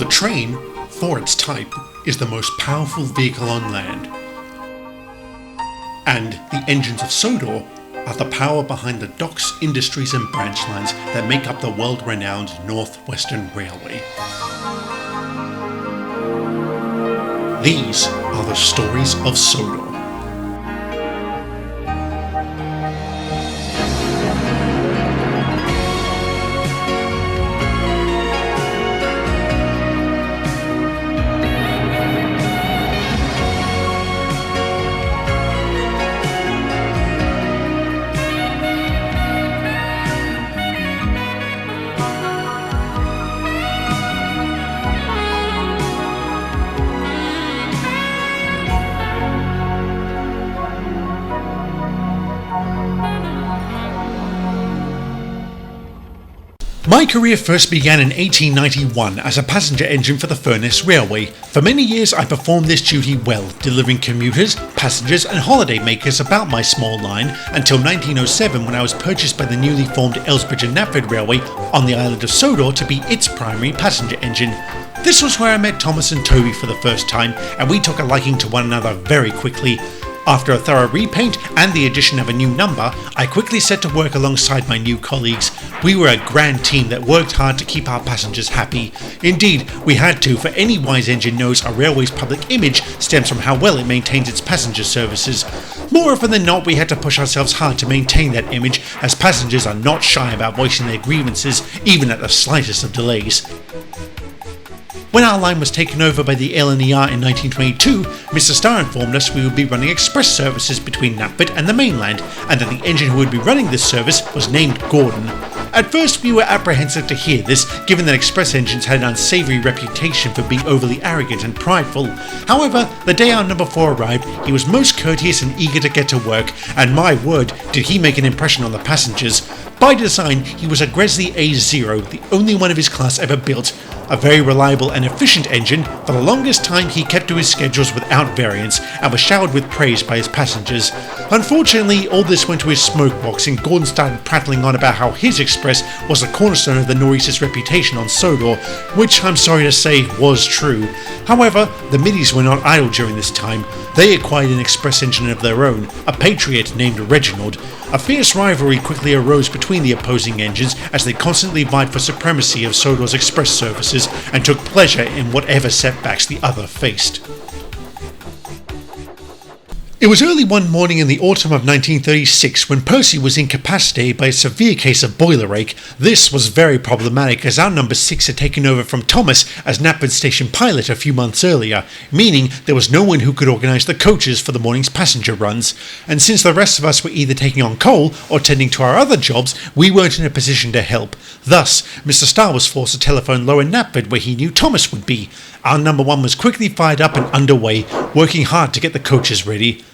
The train, for its type, is the most powerful vehicle on land. And the engines of Sodor are the power behind the docks, industries and branch lines that make up the world-renowned North Western Railway. These are the stories of Sodor. My career first began in 1891 as a passenger engine for the Furness Railway. For many years I performed this duty well, delivering commuters, passengers and holiday makers about my small line until 1907 when I was purchased by the newly formed Elsbridge and Knapford Railway on the island of Sodor to be its primary passenger engine. This was where I met Thomas and Toby for the first time, and we took a liking to one another very quickly. After a thorough repaint and the addition of a new number, I quickly set to work alongside my new colleagues. We were a grand team that worked hard to keep our passengers happy. Indeed, we had to, for any wise engine knows a railway's public image stems from how well it maintains its passenger services. More often than not, we had to push ourselves hard to maintain that image, as passengers are not shy about voicing their grievances, even at the slightest of delays. When our line was taken over by the LNER in 1922, Mr. Starr informed us we would be running express services between Knapford and the mainland, and that the engine who would be running this service was named Gordon. At first we were apprehensive to hear this, given that express engines had an unsavoury reputation for being overly arrogant and prideful. However, the day our number 4 arrived, he was most courteous and eager to get to work, and my word, did he make an impression on the passengers. By design, he was a Gresley A0, the only one of his class ever built. A very reliable and efficient engine, for the longest time he kept to his schedules without variance and was showered with praise by his passengers. Unfortunately, all this went to his smoke box and Gordon started prattling on about how his express was the cornerstone of the Norreis's reputation on Sodor, which I'm sorry to say was true. However, the middies were not idle during this time. They acquired an express engine of their own, a Patriot named Reginald. A fierce rivalry quickly arose between the opposing engines as they constantly vied for supremacy of Sodor's express services and took pleasure in whatever setbacks the other faced. It was early one morning in the autumn of 1936 when Percy was incapacitated by a severe case of boiler ache. This was very problematic as our number 6 had taken over from Thomas as Knapford station pilot a few months earlier, meaning there was no one who could organise the coaches for the morning's passenger runs. And since the rest of us were either taking on coal or tending to our other jobs, we weren't in a position to help. Thus, Mr. Starr was forced to telephone Lower Knapford where he knew Thomas would be. Our number 1 was quickly fired up and underway, working hard to get the coaches ready.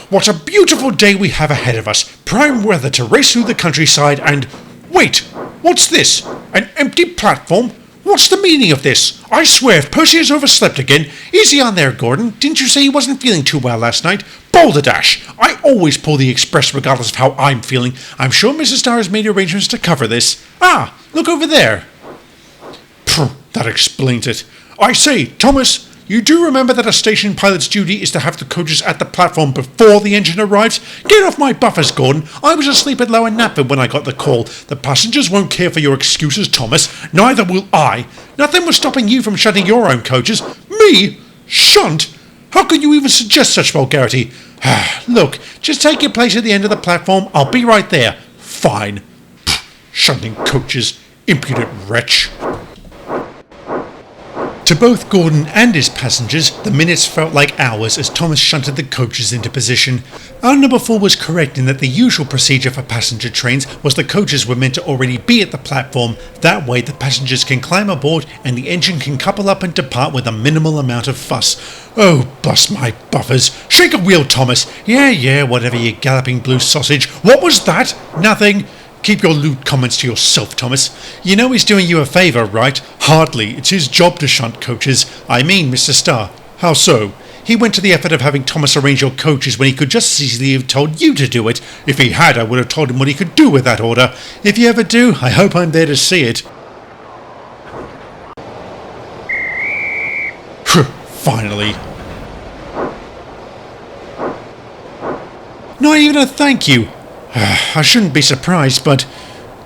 What a beautiful day we have ahead of us. Prime weather to race through the countryside and... Wait, what's this? An empty platform? What's the meaning of this? I swear if Percy has overslept again... Easy on there, Gordon. Didn't you say he wasn't feeling too well last night? Balderdash! I always pull the express regardless of how I'm feeling. I'm sure Mrs. Starr has made arrangements to cover this. Look over there. That explains it. I say, Thomas... You do remember that a station pilot's duty is to have the coaches at the platform before the engine arrives? Get off my buffers, Gordon. I was asleep at Lower Knapford when I got the call. The passengers won't care for your excuses, Thomas. Neither will I. Nothing was stopping you from shunting your own coaches. Me? Shunt? How could you even suggest such vulgarity? Look, just take your place at the end of the platform. I'll be right there. Fine. Shunting coaches. Impudent wretch. To both Gordon and his passengers, the minutes felt like hours as Thomas shunted the coaches into position. Our number 4 was correct in that the usual procedure for passenger trains was the coaches were meant to already be at the platform. That way the passengers can climb aboard and the engine can couple up and depart with a minimal amount of fuss. Oh, bust my buffers. Shake a wheel, Thomas. Yeah, whatever, you galloping blue sausage. What was that? Nothing. Keep your lewd comments to yourself, Thomas. You know he's doing you a favour, right? Hardly. It's his job to shunt coaches. I mean, Mr. Starr. How so? He went to the effort of having Thomas arrange your coaches when he could just as easily have told you to do it. If he had, I would have told him what he could do with that order. If you ever do, I hope I'm there to see it. finally. Not even a thank you. I shouldn't be surprised, but...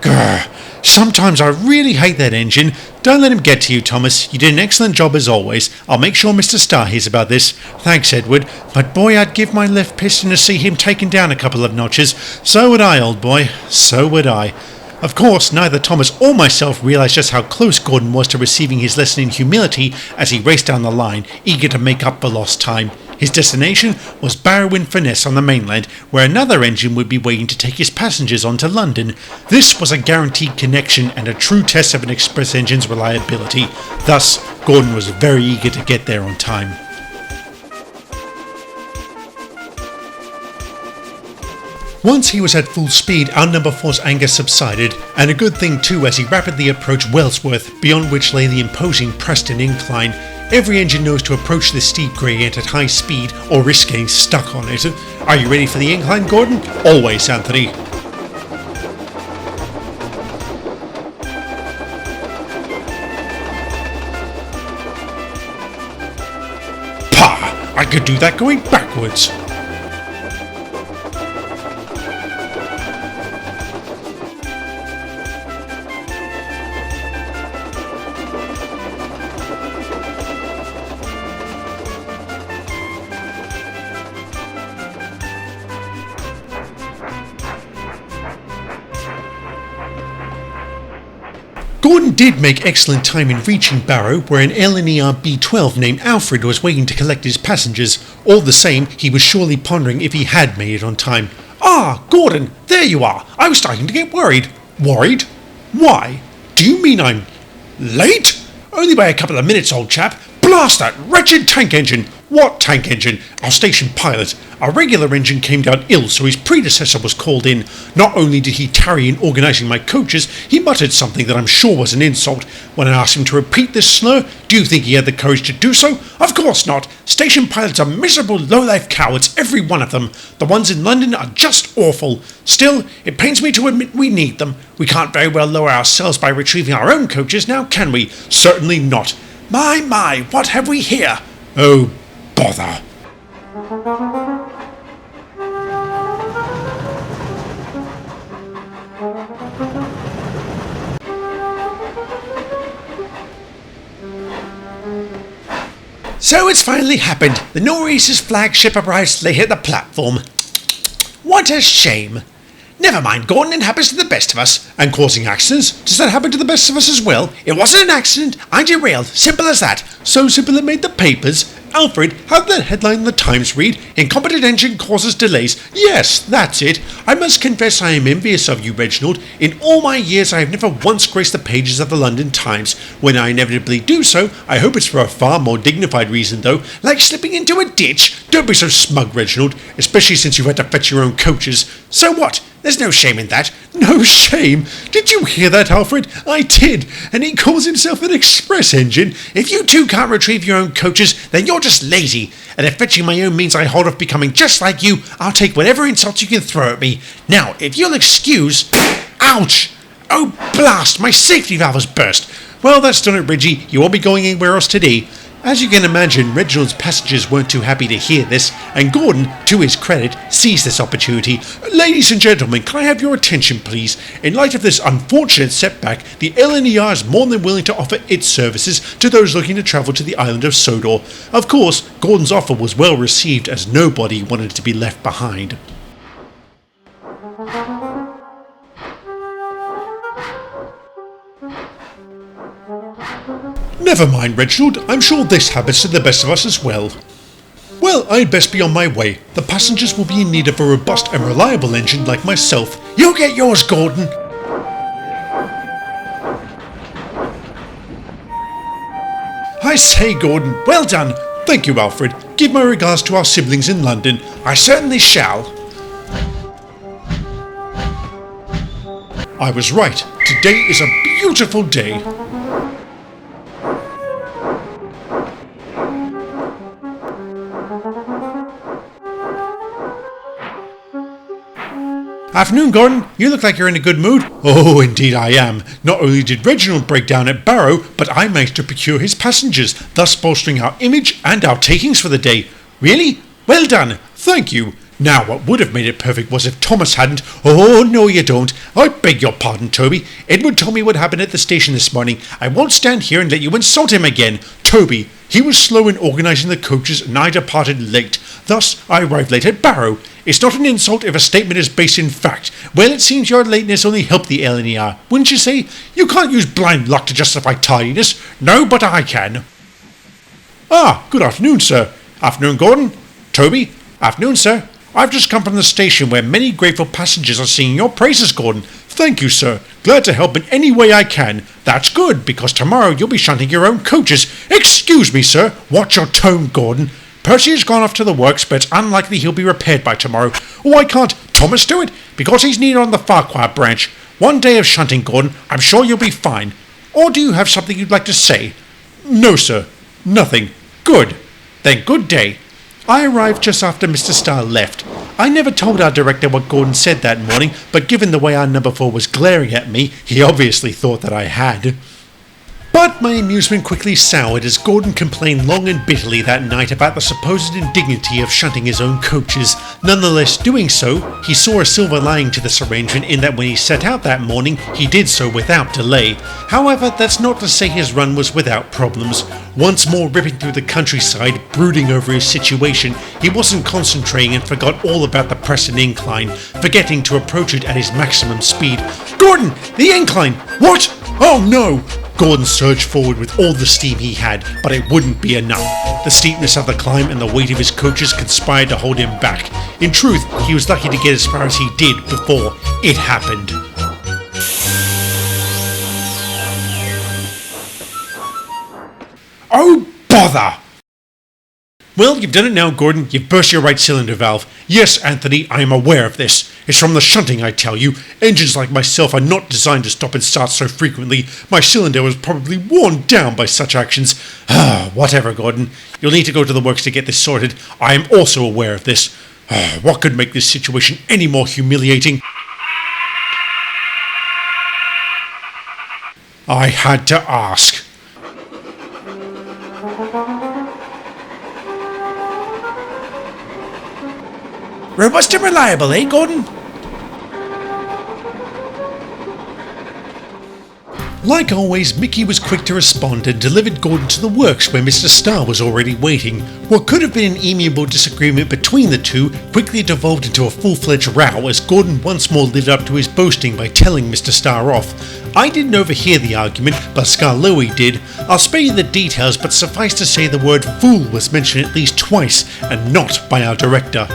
Grr, sometimes I really hate that engine. Don't let him get to you, Thomas. You did an excellent job as always. I'll make sure Mr. Starr hears about this. Thanks, Edward. But boy, I'd give my left piston to see him taken down a couple of notches. So would I, old boy. So would I. Of course, neither Thomas or myself realised just how close Gordon was to receiving his lesson in humility as he raced down the line, eager to make up for lost time. His destination was Barrow-in-Furness on the mainland, where another engine would be waiting to take his passengers on to London. This was a guaranteed connection and a true test of an express engine's reliability. Thus, Gordon was very eager to get there on time. Once he was at full speed, our number 4's anger subsided, and a good thing too, as he rapidly approached Wellsworth, beyond which lay the imposing Preston incline. Every engine knows to approach this steep gradient at high speed or risk getting stuck on it. Are you ready for the incline, Gordon? Always, Anthony. Pah! I could do that going backwards. Gordon did make excellent time in reaching Barrow, where an LNER B-12 named Alfred was waiting to collect his passengers. All the same, he was surely pondering if he had made it on time. Ah, Gordon, there you are. I was starting to get worried. Worried? Why? Do you mean I'm late? Only by a couple of minutes, old chap. Blast that wretched tank engine! What tank engine? Our station pilot. Our regular engine came down ill, so his predecessor was called in. Not only did he tarry in organising my coaches, he muttered something that I'm sure was an insult. When I asked him to repeat this slur, do you think he had the courage to do so? Of course not. Station pilots are miserable low-life cowards, every one of them. The ones in London are just awful. Still, it pains me to admit we need them. We can't very well lower ourselves by retrieving our own coaches now, can we? Certainly not. My, what have we here? Oh, bother. So it's finally happened. The Norreis's flagship arrives late at the platform. What a shame. Never mind, Gordon, it happens to the best of us. And causing accidents? Does that happen to the best of us as well? It wasn't an accident. I derailed. Simple as that. So simple it made the papers. Alfred, how did that headline in the Times read? Incompetent engine causes delays. Yes, that's it. I must confess I am envious of you, Reginald. In all my years I have never once graced the pages of the London Times. When I inevitably do so, I hope it's for a far more dignified reason though, like slipping into a ditch. Don't be so smug, Reginald, especially since you've had to fetch your own coaches. So what? There's no shame in that. No shame? Did you hear that, Alfred? I did. And he calls himself an express engine. If you two can't retrieve your own coaches, then you're just lazy. And if fetching my own means I hold off becoming just like you, I'll take whatever insults you can throw at me. Now, if you'll excuse... Ouch! Oh, blast! My safety valve has burst. Well, that's done it, Reggie. You won't be going anywhere else today. As you can imagine, Reginald's passengers weren't too happy to hear this, and Gordon, to his credit, seized this opportunity. Ladies and gentlemen, can I have your attention, please? In light of this unfortunate setback, the LNER is more than willing to offer its services to those looking to travel to the island of Sodor. Of course, Gordon's offer was well received, as nobody wanted to be left behind. Never mind, Reginald. I'm sure this happens to the best of us as well. Well, I'd best be on my way. The passengers will be in need of a robust and reliable engine like myself. You'll get yours, Gordon. I say, Gordon, well done. Thank you, Alfred. Give my regards to our siblings in London. I certainly shall. I was right. Today is a beautiful day. Afternoon, Gordon. You look like you're in a good mood. Oh, indeed I am. Not only did Reginald break down at Barrow, but I managed to procure his passengers, thus bolstering our image and our takings for the day. Really? Well done. Thank you. Now, what would have made it perfect was if Thomas hadn't. Oh, no, you don't. I beg your pardon, Toby. Edward told me what happened at the station this morning. I won't stand here and let you insult him again. Toby, he was slow in organising the coaches and I departed late. Thus, I arrived late at Barrow. It's not an insult if a statement is based in fact. Well, it seems your lateness only helped the LNER, wouldn't you say? You can't use blind luck to justify tardiness. No, but I can. Ah, good afternoon, sir. Afternoon, Gordon. Toby. Afternoon, sir. I've just come from the station where many grateful passengers are singing your praises, Gordon. Thank you, sir. Glad to help in any way I can. That's good, because tomorrow you'll be shunting your own coaches. Excuse me, sir. Watch your tone, Gordon. Percy has gone off to the works, but it's unlikely he'll be repaired by tomorrow. Why can't Thomas do it? Because he's needed on the Farquhar branch. One day of shunting, Gordon. I'm sure you'll be fine. Or do you have something you'd like to say? No, sir. Nothing. Good. Then good day. I arrived just after Mr. Starr left. I never told our director what Gordon said that morning, but given the way our number 4 was glaring at me, he obviously thought that I had. But my amusement quickly soured as Gordon complained long and bitterly that night about the supposed indignity of shunting his own coaches. Nonetheless, doing so, he saw a silver lining to this arrangement in that when he set out that morning, he did so without delay. However, that's not to say his run was without problems. Once more ripping through the countryside, brooding over his situation, he wasn't concentrating and forgot all about the Preston incline, forgetting to approach it at his maximum speed. Gordon! The incline! What? Oh no! Gordon surged forward with all the steam he had, but it wouldn't be enough. The steepness of the climb and the weight of his coaches conspired to hold him back. In truth, he was lucky to get as far as he did before it happened. Oh, bother! Well, you've done it now, Gordon. You've burst your right cylinder valve. Yes, Anthony, I am aware of this. It's from the shunting, I tell you. Engines like myself are not designed to stop and start so frequently. My cylinder was probably worn down by such actions. Whatever, Gordon. You'll need to go to the works to get this sorted. I am also aware of this. What could make this situation any more humiliating? I had to ask. Robust and reliable, eh, Gordon? Like always, Mickey was quick to respond and delivered Gordon to the works where Mr. Starr was already waiting. What could have been an amiable disagreement between the two quickly devolved into a full-fledged row as Gordon once more lived up to his boasting by telling Mr. Starr off. I didn't overhear the argument, but Skarloey did. I'll spare you the details, but suffice to say the word fool was mentioned at least twice, and not by our director.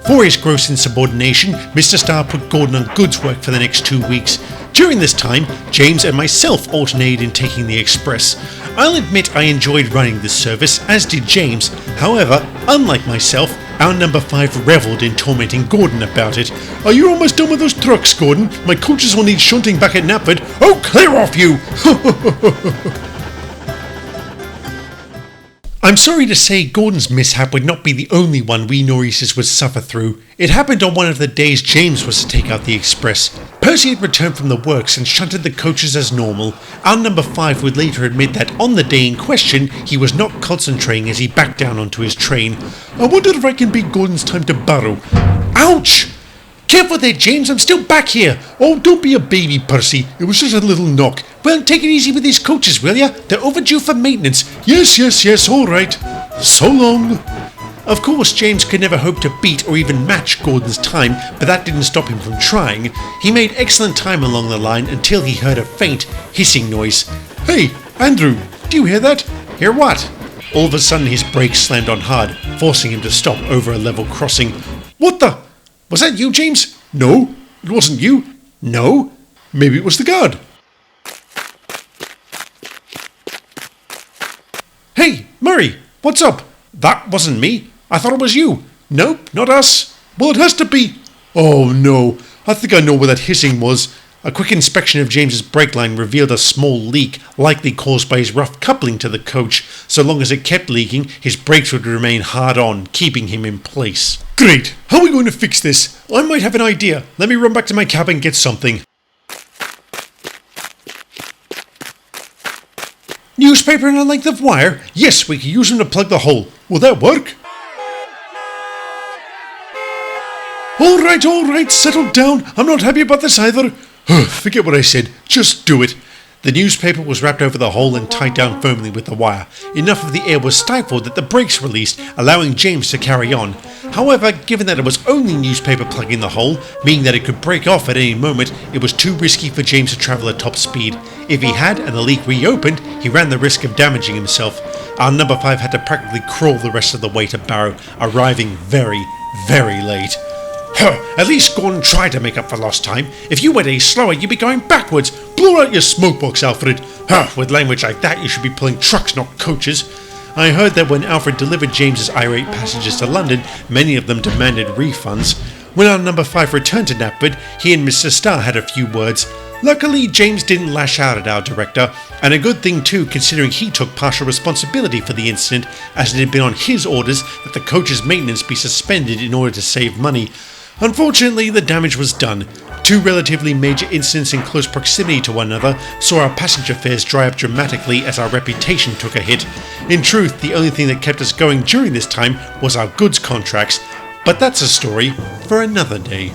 For his gross insubordination, Mr. Starr put Gordon on goods work for the next 2 weeks. During this time, James and myself alternated in taking the express. I'll admit I enjoyed running this service, as did James. However, unlike myself, our number 5 revelled in tormenting Gordon about it. Are you almost done with those trucks, Gordon? My coaches will need shunting back at Knapford. Oh, clear off you! I'm sorry to say Gordon's mishap would not be the only one we Norrises would suffer through. It happened on one of the days James was to take out the express. Percy had returned from the works and shunted the coaches as normal. Our number 5 would later admit that on the day in question, he was not concentrating as he backed down onto his train. I wonder if I can beat Gordon's time to Barrow. Ouch! Careful there, James, I'm still back here. Oh, don't be a baby, Percy. It was just a little knock. Well, take it easy with these coaches, will ya? They're overdue for maintenance. Yes, all right. So long. Of course, James could never hope to beat or even match Gordon's time, but that didn't stop him from trying. He made excellent time along the line until he heard a faint, hissing noise. Hey, Andrew, do you hear that? Hear what? All of a sudden his brakes slammed on hard, forcing him to stop over a level crossing. What the? Was that you, James? No, it wasn't you. No, maybe it was the guard. Hey, Murray, what's up? That wasn't me. I thought it was you. Nope, not us. Well, it has to be. Oh no, I think I know where that hissing was. A quick inspection of James's brake line revealed a small leak, likely caused by his rough coupling to the coach. So long as it kept leaking, his brakes would remain hard on, keeping him in place. Great! How are we going to fix this? I might have an idea. Let me run back to my cab and get something. Newspaper and a length of wire? Yes, we can use them to plug the hole. Will that work? Alright, settle down. I'm not happy about this either. Forget what I said. Just do it. The newspaper was wrapped over the hole and tied down firmly with the wire. Enough of the air was stifled that the brakes released, allowing James to carry on. However, given that it was only newspaper plugging the hole, meaning that it could break off at any moment, it was too risky for James to travel at top speed. If he had and the leak reopened, he ran the risk of damaging himself. Our number 5 had to practically crawl the rest of the way to Barrow, arriving very, very late. At least go on and try to make up for lost time. If you went any slower, you'd be going backwards. Blow out your smoke box, Alfred. With language like that, you should be pulling trucks, not coaches. I heard that when Alfred delivered James's irate passengers to London, many of them demanded refunds. When our number 5 returned to Knapford, he and Mr. Starr had a few words. Luckily, James didn't lash out at our director, and a good thing too, considering he took partial responsibility for the incident, as it had been on his orders that the coach's maintenance be suspended in order to save money. Unfortunately, the damage was done. Two relatively major incidents in close proximity to one another saw our passenger fares dry up dramatically as our reputation took a hit. In truth, the only thing that kept us going during this time was our goods contracts, but that's a story for another day.